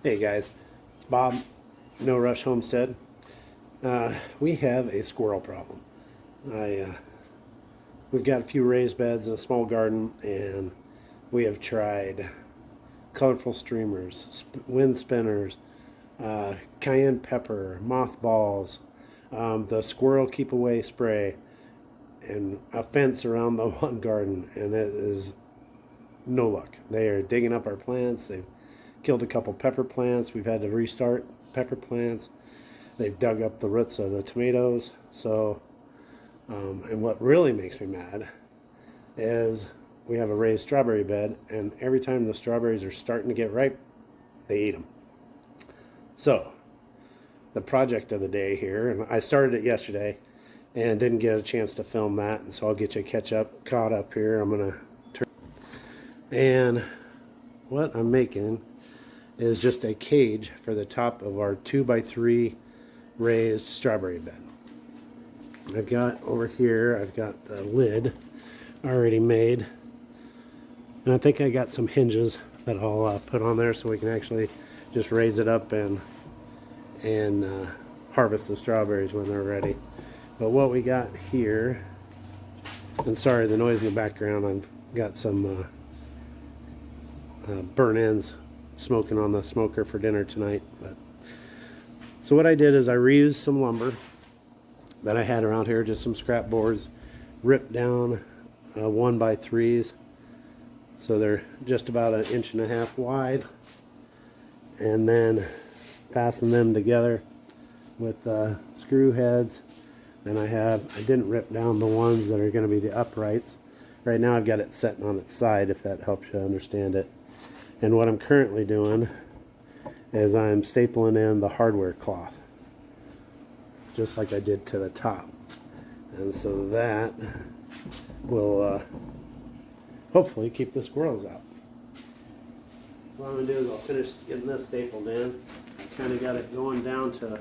Hey guys, it's Bob, No Rush Homestead. We have a squirrel problem. We've got a few raised beds and a small garden, and we have tried colorful streamers, wind spinners, cayenne pepper, mothballs, the squirrel keep away spray, and a fence around the one garden, and it is no luck. They are digging up our plants. They've killed a couple pepper plants. We've had to restart pepper plants. They've dug up the roots of the tomatoes. So, and what really makes me mad is we have a raised strawberry bed, and every time the strawberries are starting to get ripe, they eat them. So, the project of the day here, and I started it yesterday and didn't get a chance to film that, and so I'll get you caught up here. I'm gonna turn, and what I'm making is just a cage for the top of our 2x3 raised strawberry bed. I've got over here, I've got the lid already made, and I think I got some hinges that I'll put on there so we can actually just raise it up and harvest the strawberries when they're ready. But what we got here, and sorry the noise in the background, I've got some burnt ends smoking on the smoker for dinner tonight. But so what I did is I reused some lumber that I had around here, just some scrap boards, ripped down 1x3s, so they're just about 1.5 inches wide, and then fasten them together with screw heads. Then I didn't rip down the ones that are going to be the uprights. Right now I've got it sitting on its side, if that helps you understand it. And what I'm currently doing is I'm stapling in the hardware cloth, just like I did to the top. And so that will hopefully keep the squirrels out. What I'm going to do is I'll finish getting this stapled in. I kind of got it going down to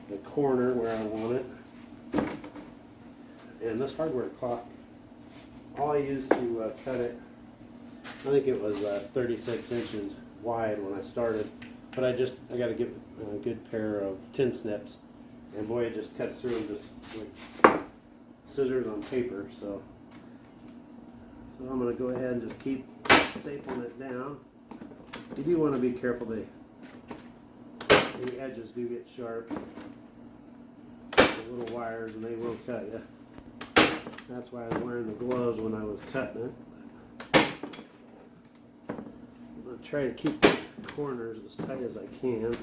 the corner where I want it. And this hardware cloth, all I used to cut it, I think it was 36 inches wide when I started, but I got to get a good pair of tin snips, and boy, it just cuts through them just like scissors on paper. So I'm going to go ahead and just keep stapling it down. You do want to be careful, the edges do get sharp, the little wires, and they will cut you. That's why I was wearing the gloves when I was cutting it. I'm going to try to keep the corners as tight as I can.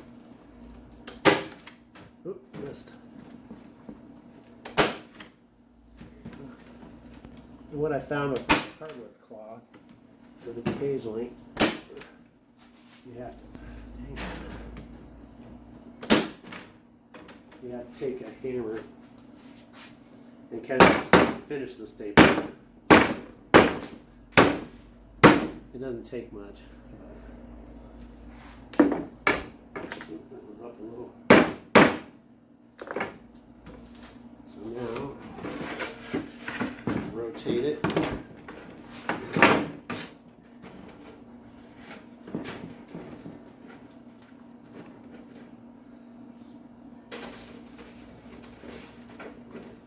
Oop, missed. And what I found with this hardwood cloth is occasionally you have to take a hammer and kind of finish the staple. It doesn't take much. That was up a little. So now, rotate it.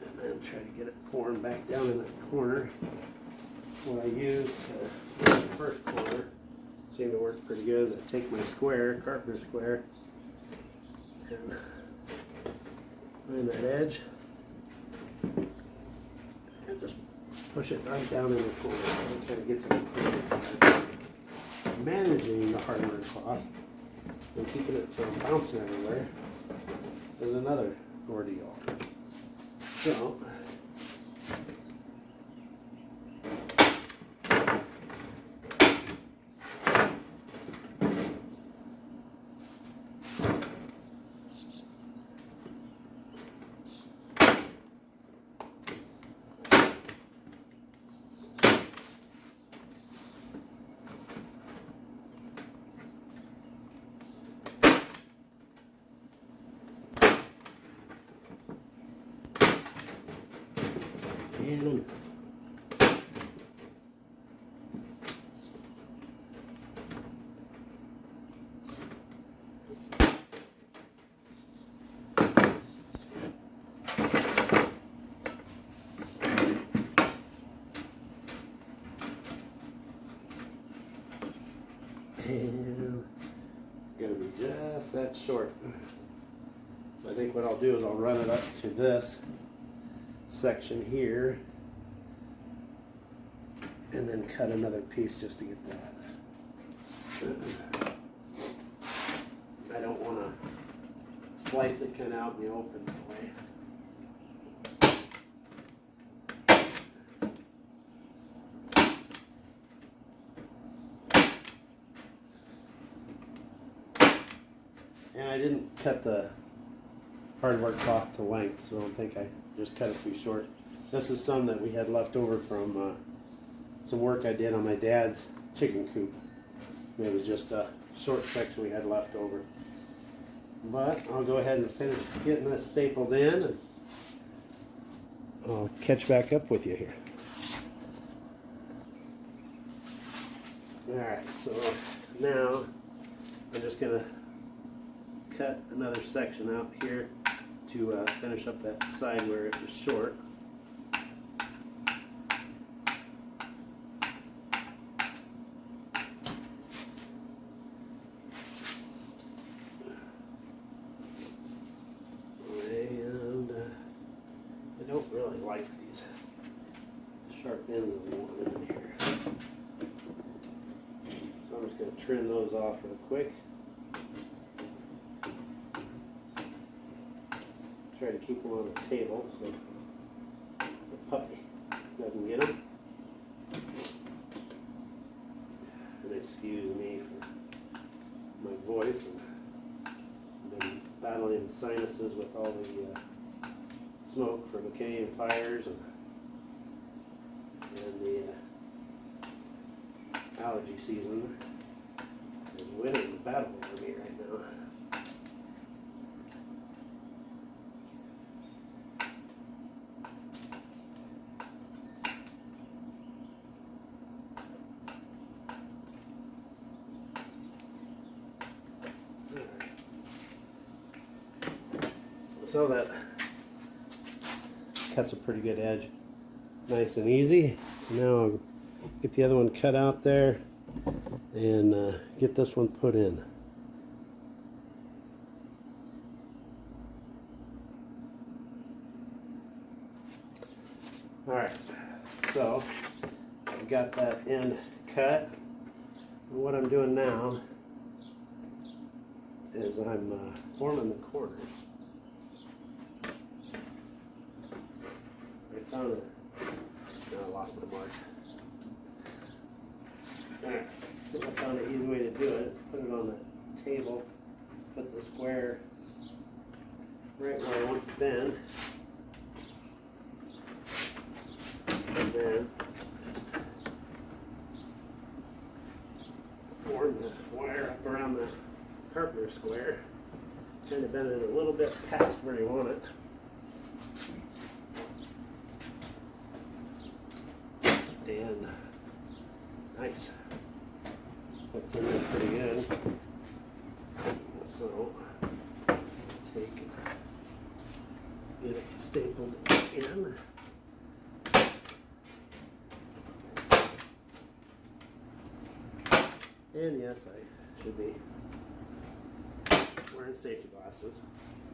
And then try to get it formed back down in that corner. What I use to the first corner seemed to work pretty good is I take my square, carpenter square, and find that edge and just push it right down in the corner. It kind of gets it managing the hardware cloth and keeping it from bouncing everywhere is another ordeal. So and I missed. And gonna be just that short. So I think what I'll do is I'll run it up to this section here and then cut another piece just to get that. I don't want to splice it kind of out in the open that way. And I didn't cut the hardware cloth to length, so I don't think I just cut it too short. This is some that we had left over from some work I did on my dad's chicken coop. It was just a short section we had left over. But I'll go ahead and finish getting this stapled in, and I'll catch back up with you here. Alright, so now I'm just going to cut another section out here to finish up that side where it was short. And I don't really like these sharp ends of the one in here. So I'm just going to trim those off real quick. Try to keep them on the table so the puppy doesn't get them. And excuse me for my voice. I've been battling sinuses with all the smoke from the Canadian fires and the allergy season is winning the battle over me right now. So that cuts a pretty good edge, nice and easy. So now I'll get the other one cut out there and get this one put in. Alright, so I've got that end cut. And what I'm doing now is I'm forming the corners. I found it. No, I lost my mark. Alright, so I found an easy way to do it. Put it on the table, put the square right where I want it to bend, and then form the wire up around the carpenter square. Kind of bend it a little bit past where you want it. And nice. That's in there pretty good. So take it, get it stapled in. And yes, I should be wearing safety glasses,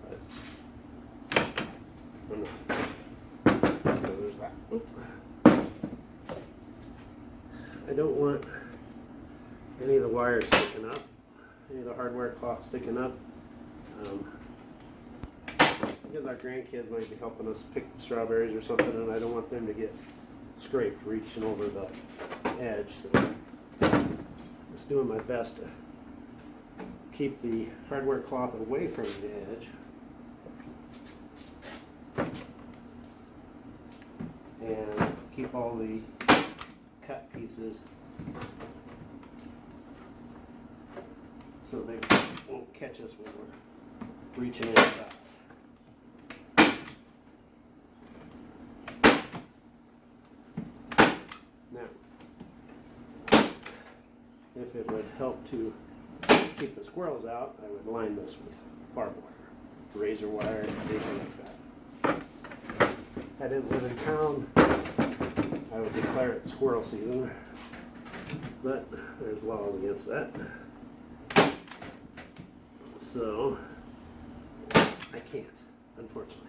but I'm not. So there's that. Oop. I don't want any of the wires sticking up, any of the hardware cloth sticking up, because our grandkids might be helping us pick strawberries or something, and I don't want them to get scraped reaching over the edge. So just doing my best to keep the hardware cloth away from the edge and keep all the cut pieces so they won't catch us when we're reaching inside. Now, if it would help to keep the squirrel squirrels out, I would line this with barbed wire, razor wire, anything like that. If I didn't live in town, I would declare it squirrel season, but there's laws against that. So I can't, unfortunately.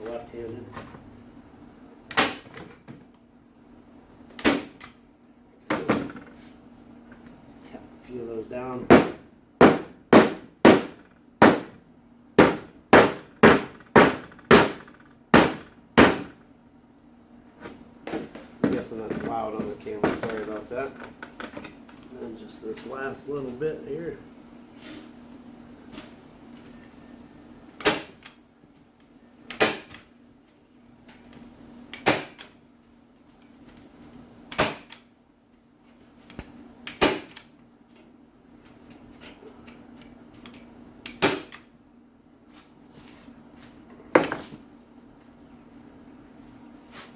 Left-handed. Tap a few of those down. I'm guessing that's loud on the camera, sorry about that. And just this last little bit here.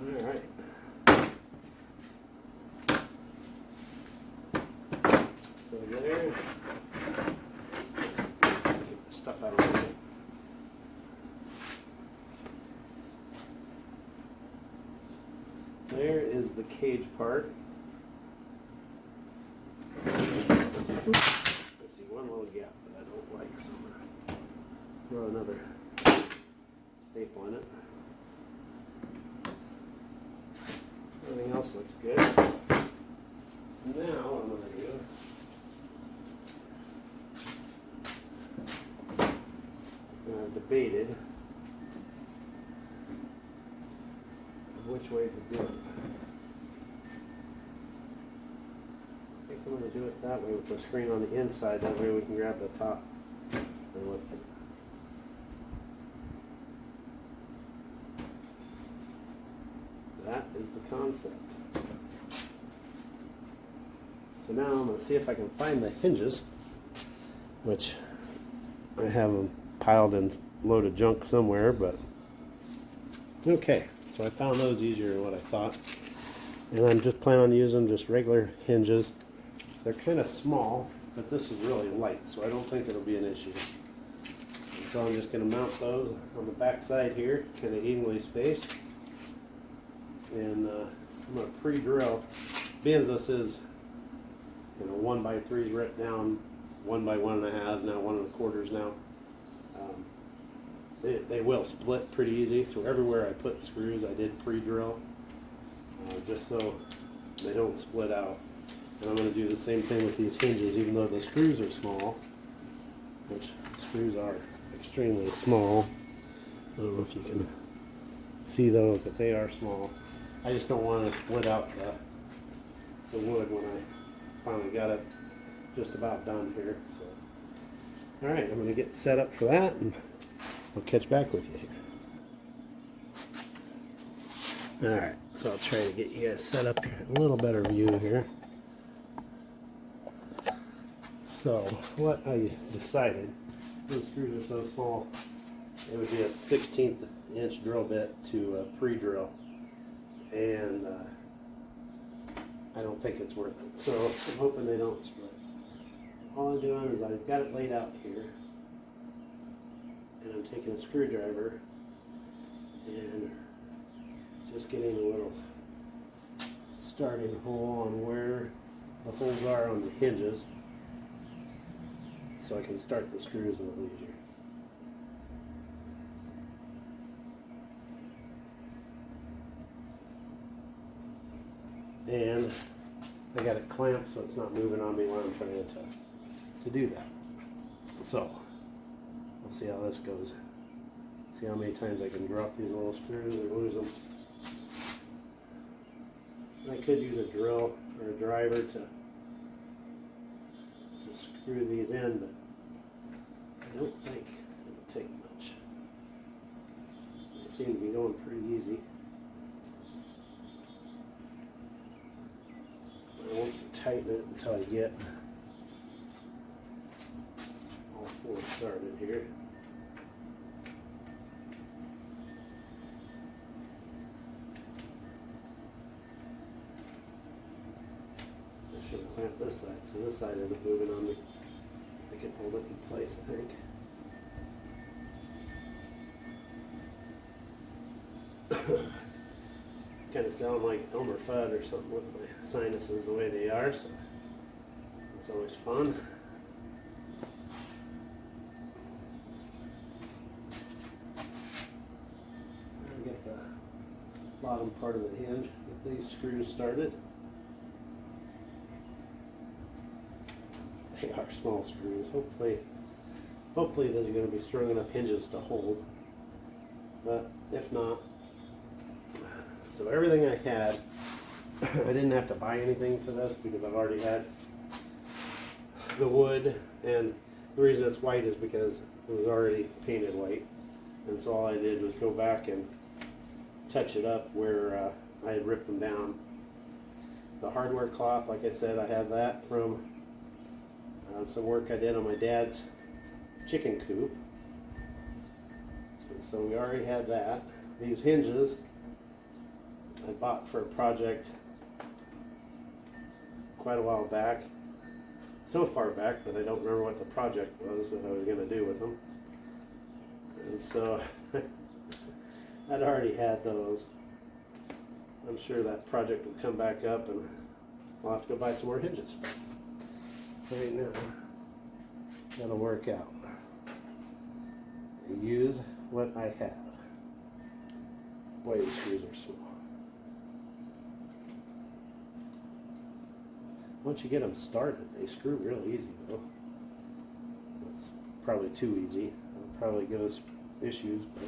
All right. So there. Get the stuff out of the way. There is the cage part. Let's see one little gap that I don't like, so I'm gonna throw another staple in it. Everything else looks good. So now what I'm going to do, I've debated which way to do it. I think I'm going to do it that way with the screen on the inside, that way we can grab the top and lift it. That is the concept. So now I'm going to see if I can find the hinges, which I have them piled in loaded junk somewhere, but okay. So I found those easier than what I thought. And I'm just planning on using just regular hinges. They're kind of small, but this is really light, so I don't think it'll be an issue. So I'm just going to mount those on the back side here, kind of evenly spaced. And I'm going to pre-drill. Being as this is, 1x3s ripped down, 1x1.5s now, 1.25s now. They will split pretty easy. So everywhere I put screws, I did pre-drill, just so they don't split out. And I'm going to do the same thing with these hinges, even though the screws are small, which screws are extremely small. I don't know if you can see those, but they are small. I just don't want to split out the wood when I finally got it just about done here. So, all right, I'm going to get set up for that, and I'll catch back with you here. All right, so I'll try to get you guys set up here, a little better view here. So what I decided, those screws are so small, it would be a 1/16 inch drill bit to pre-drill. And I don't think it's worth it. So I'm hoping they don't split. All I'm doing is I've got it laid out here, and I'm taking a screwdriver and just getting a little starting hole on where the holes are on the hinges, so I can start the screws a little easier. And I got it clamped so it's not moving on me while I'm trying to do that. So we'll see how this goes. See how many times I can drop these little screws or lose them. I could use a drill or a driver to screw these in, but I don't think it'll take much. They seem to be going pretty easy. I won't tighten it until I get all four started here. I should have clamped this side, so this side isn't moving on me. I can hold it in place, I think. Kind of sound like Elmer Fudd or something with my sinuses the way they are, so it's always fun. I'll get the bottom part of the hinge with these screws started. They are small screws. Hopefully those are going to be strong enough hinges to hold, but if not. So everything I had, I didn't have to buy anything for this because I've already had the wood, and the reason it's white is because it was already painted white, and so all I did was go back and touch it up where I had ripped them down. The hardware cloth, like I said, I have that from some work I did on my dad's chicken coop, and so we already had that. These hinges I bought for a project quite a while back, so far back that I don't remember what the project was that I was going to do with them, and so I'd already had those. I'm sure that project will come back up and I'll have to go buy some more hinges. Right now, that'll work out. I use what I have. Boy, these screws are small. Once you get them started, they screw real easy though. It's probably too easy. It'll probably give us issues, but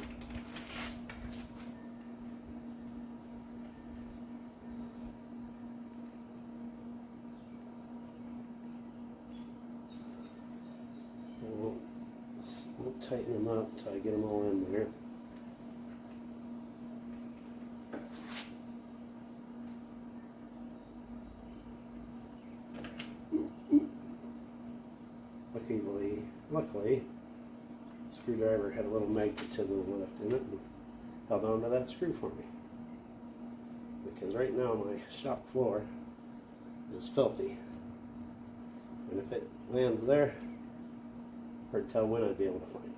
we'll tighten them up until I get them all in there. Luckily, the screwdriver had a little magnetism left in it and held on to that screw for me. Because right now my shop floor is filthy. And if it lands there, hard to tell when I'd be able to find it.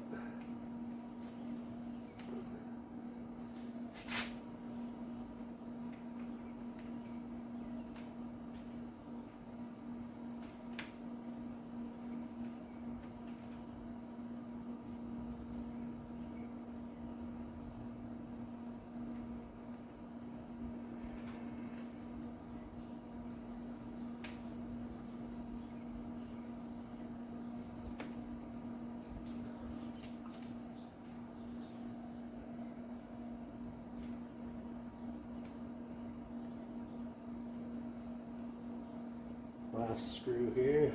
Last screw here.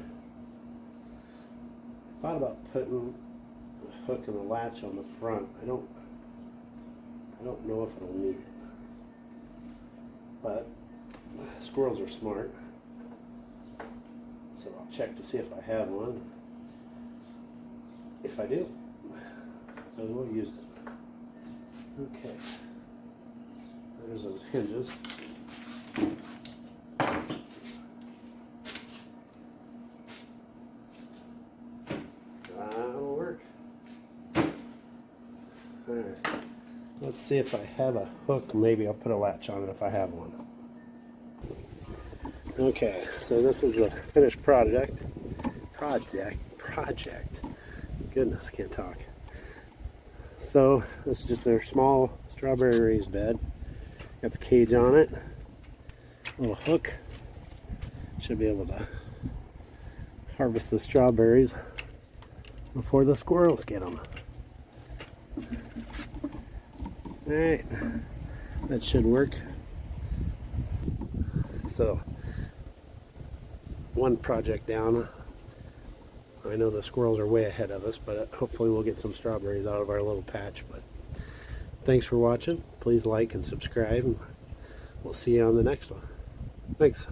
Thought about putting a hook and a latch on the front. I don't know if it'll need it, but squirrels are smart, so I'll check to see if I have one. If I do, then we'll use it. Okay, there's those hinges. Alright, let's see if I have a hook. Maybe I'll put a latch on it if I have one. Okay, so this is the finished project. Goodness, can't talk. So this is just their small strawberry raised bed. Got the cage on it. Little hook. Should be able to harvest the strawberries before the squirrels get them. Alright, that should work. So, one project down. I know the squirrels are way ahead of us, but hopefully we'll get some strawberries out of our little patch. But thanks for watching. Please like and subscribe, and we'll see you on the next one. Thanks.